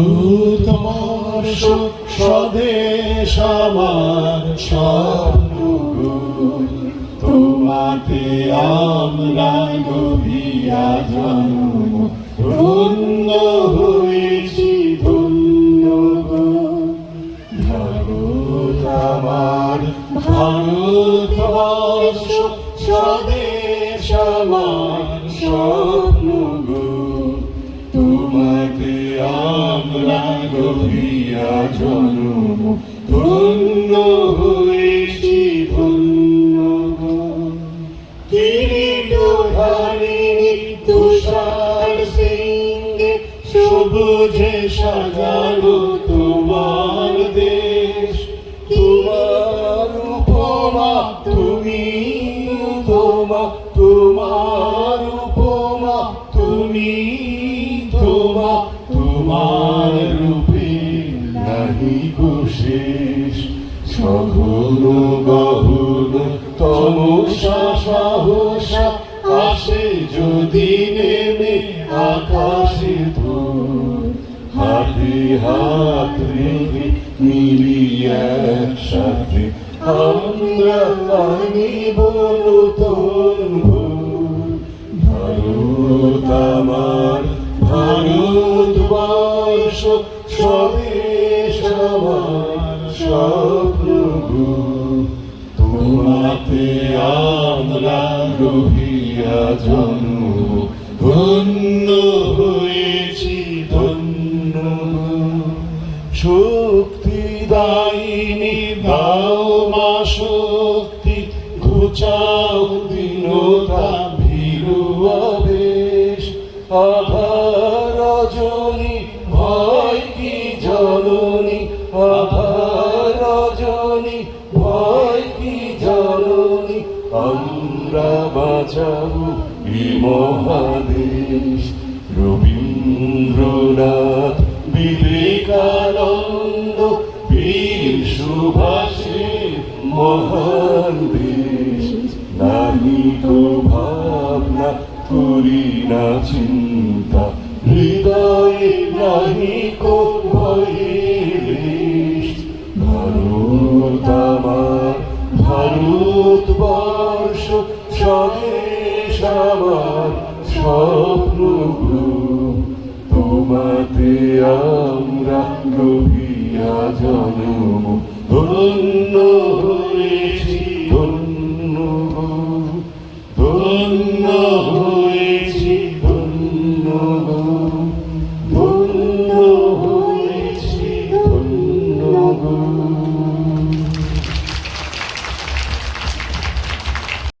ভারতবর্ষ স্বদেশ আমার স্বপ্ন গো, তোমাতে আমরা গভীরা জন্ম, ধন্য হয়েছি ধন্য গো। ভারত আমার ভারতবর্ষ স্বদেশ আমার স্বপ্ন গো, তোমাতে আমরা গভীরা জন্ম, ধন্য হয়েছি ধন্য গো। কিরীটধারিণী তুষার সিংহে সবুজে সাজানো তোমার দেশ, তোমার উপমা তুমি তোমা, তোমার উপমা তুমি তোমা, তোমার রূপে নাহি গো শেষ। সঘন গহন তমসা সাহসা আসে যদি নেমে আকাশে ধূল, হাতে হাত রেখে মিলি একসাথে আমরা আনিব নতুন ভোর। ভারত আমার ভারতবর্ষ স্বদেশ আমার স্বপ্ন গো, তোমাতে আমরা গভীরা জন্ম, ধন্য হয়েছি ধন্য গো। শক্তিদায়িনী দাও মা শক্তি, ঘুচাও দীনতা ভীরু আবেশ। আধার রজনী ভয় কি জননী, আধার রজনী ভয় কি জননী, আমরা বাঁচাবো এই মহাদেশ। রবীন্দ্রনাথ বিবেকানন্দ বীর সুভাষের মহান দেশ, নাহি তো ভাবনা করি না চিন্তা, হৃদয়ে নাহি কো ভয়ের লেশ। ভারত আমার ভারতবর্ষ স্বদেশ আমার স্বপ্ন গো, তোমাতে আমরা গভীরা জন্ম, ধন্য হয়েছি ধন্য গো, ধন্য হয়েছি ধন্য গো, ধন্য হয়েছি ধন্য গো।